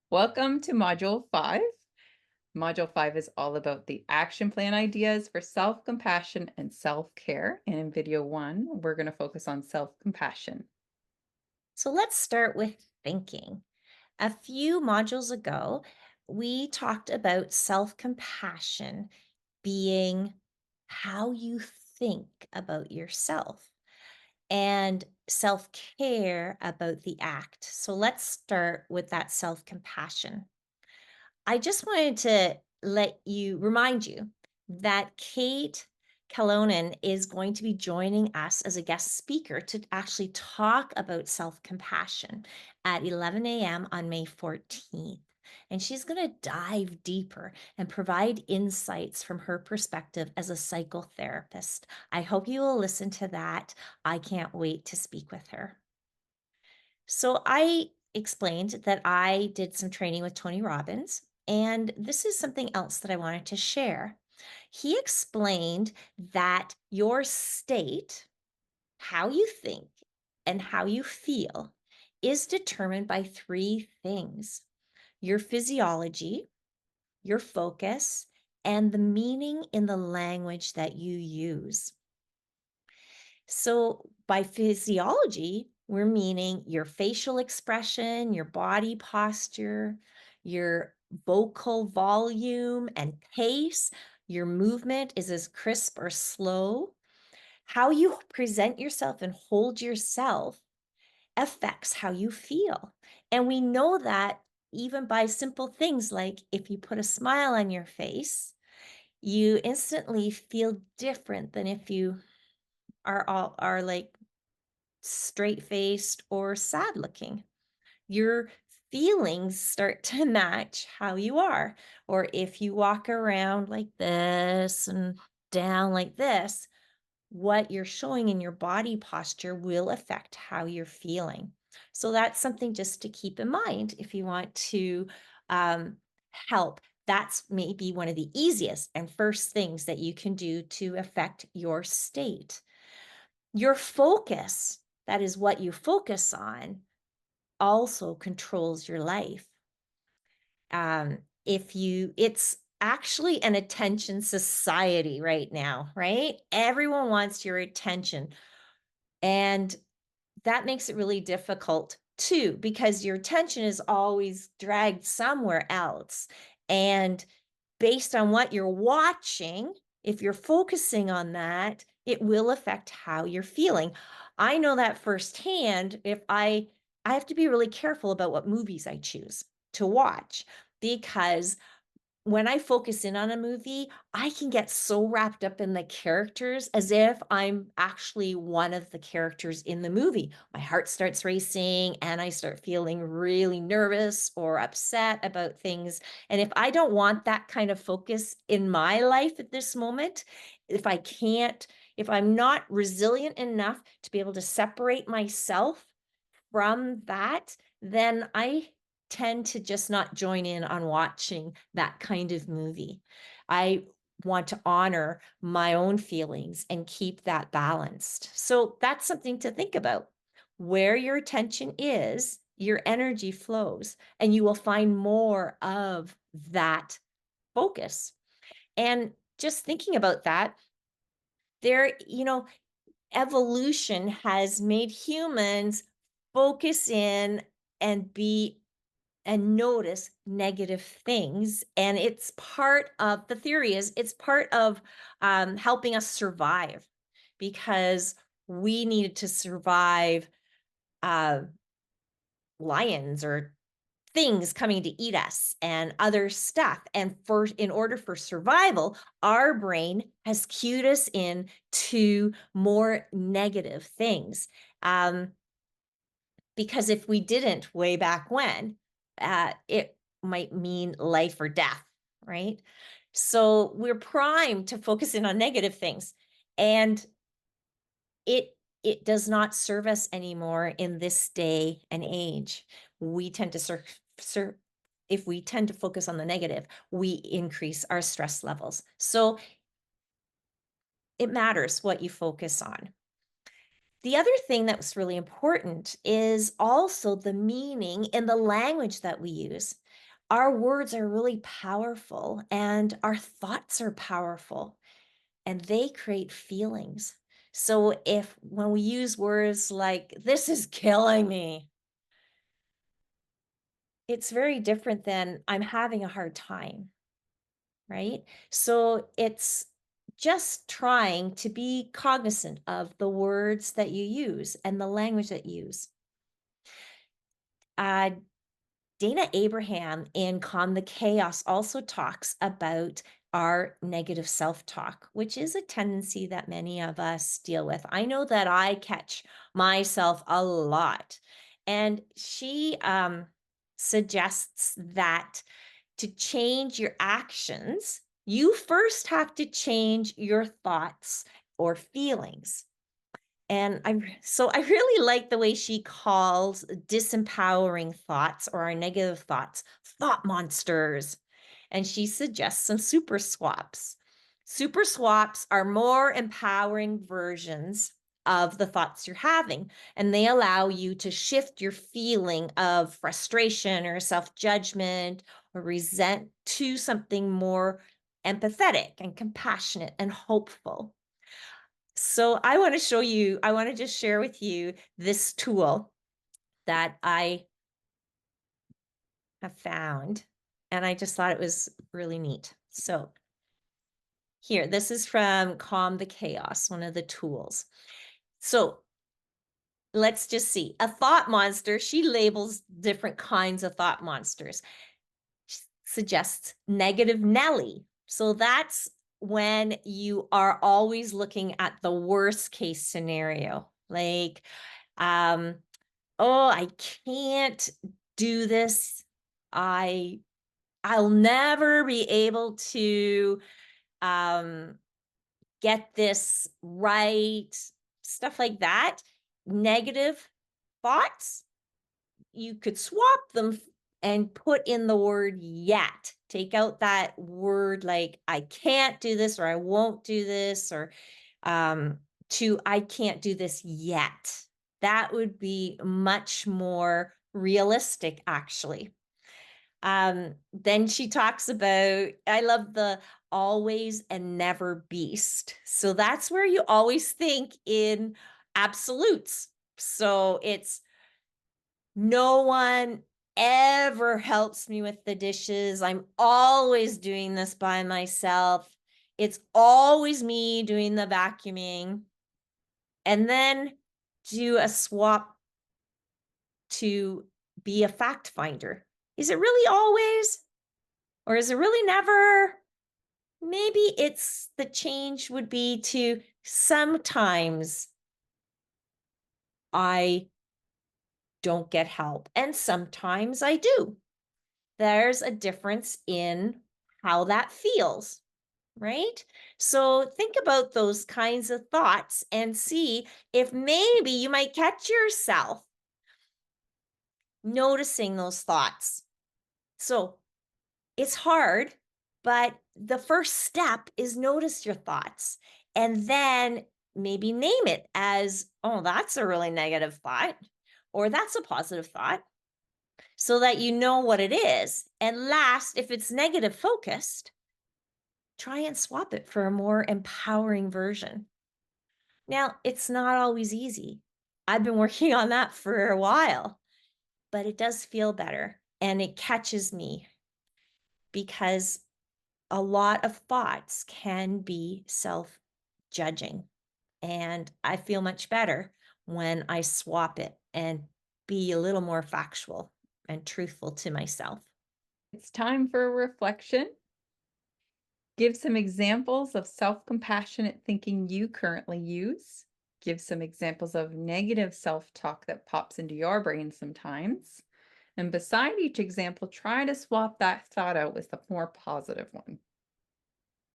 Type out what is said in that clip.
Welcome to Module 5. Module 5 is all about the action plan ideas for self-compassion and self-care. And in video 1, we're going to focus on self-compassion. So let's start with thinking. A few modules ago, we talked about self compassion being how you think about yourself and self care about the act. So let's start with that self compassion. I just wanted to remind you that Kate Calonan is going to be joining us as a guest speaker to actually talk about self compassion at 11 a.m. on May 14th. And she's going to dive deeper and provide insights from her perspective as a psychotherapist. I hope you will listen to that. I can't wait to speak with her. So I explained that I did some training with Tony Robbins, and this is something else that I wanted to share. He explained that your state, how you think, and how you feel is determined by three things: your physiology, your focus, and the meaning in the language that you use. So, by physiology, we're meaning your facial expression, your body posture, your vocal volume and pace. Your movement is as crisp or slow. How you present yourself and hold yourself affects how you feel. And we know that even by simple things like if you put a smile on your face, you instantly feel different than if you are like straight-faced or sad looking. Your feelings start to match how you are. Or if you walk around like this and down like this, what you're showing in your body posture will affect how you're feeling. So that's something just to keep in mind if you want to help. That's maybe one of the easiest and first things that you can do to affect your state. Your focus, that is what you focus on, also controls your life. If you It's actually an attention society right now, right? Everyone wants your attention. And that makes it really difficult too, because your attention is always dragged somewhere else. And based on what you're watching, if you're focusing on that, it will affect how you're feeling. I know that firsthand. If I have to be really careful about what movies I choose to watch, because when I focus in on a movie, I can get so wrapped up in the characters as if I'm actually one of the characters in the movie. My heart starts racing and I start feeling really nervous or upset about things. And if I don't want that kind of focus in my life at this moment, if I can't, if I'm not resilient enough to be able to separate myself from that, then I tend to just not join in on watching that kind of movie. I want to honor my own feelings and keep that balanced. So that's something to think about. Where your attention is, your energy flows, and you will find more of that focus. And just thinking about that, evolution has made humans focus in and be and notice negative things. And it's part of the theory is it's part of helping us survive, because we needed to survive uh, lions or things coming to eat us and other stuff. And in order for survival, our brain has cued us in to more negative things. Um, because if we didn't way back when, it might mean life or death, right? So we're primed to focus in on negative things, and it does not serve us anymore in this day and age. We tend to if we tend to focus on the negative, we increase our stress levels. So it matters what you focus on. The other thing that was really important is also the meaning in the language that we use. Our words are really powerful and our thoughts are powerful and they create feelings. So if when we use words like, this is killing me, it's very different than I'm having a hard time, right? So it's just trying to be cognizant of the words that you use and the language that you use. Uh, Dayna Abraham in Calm the Chaos also talks about our negative self talk, which is a tendency that many of us deal with. I know that I catch myself a lot. And she suggests that to change your actions, you first have to change your thoughts or feelings. And I really like the way she calls disempowering thoughts or our negative thoughts thought monsters. And she suggests some super swaps. Super swaps are more empowering versions of the thoughts you're having, and they allow you to shift your feeling of frustration or self judgment or resent to something more empathetic and compassionate and hopeful. So I want to just share with you this tool that I have found, and I just thought it was really neat. So here, this is from Calm the Chaos, one of the tools. So let's just see. A thought monster, she labels different kinds of thought monsters. She suggests negative Nelly. So that's when you are always looking at the worst case scenario. Like, um, oh, I can't do this. I I'll never be able to um get this right. Stuff like that. Negative thoughts, you could swap them and put in the word yet. Take out that word like I can't do this or I won't do this or um, to I can't do this yet. That would be much more realistic, actually. Then she talks about, I love the always and never beast. So that's where you always think in absolutes. So it's no one ever helps me with the dishes. I'm always doing this by myself. It's always me doing the vacuuming. And then do a swap to be a fact finder. Is it really always? Or is it really never? Maybe it's the change would be to sometimes I don't get help and sometimes I do. There's a difference in how that feels, right? So think about those kinds of thoughts and see if maybe you might catch yourself noticing those thoughts. So it's hard, but the first step is notice your thoughts and then maybe name it as, oh, that's a really negative thought, or that's a positive thought, so that you know what it is. And last, if it's negative focused, try and swap it for a more empowering version. Now, it's not always easy. I've been working on that for a while, but it does feel better and it catches me because a lot of thoughts can be self judging. And I feel much better when I swap it and be a little more factual and truthful to myself. It's time for a reflection. Give some examples of self-compassionate thinking you currently use. Give some examples of negative self-talk that pops into your brain sometimes. And beside each example, try to swap that thought out with a more positive one.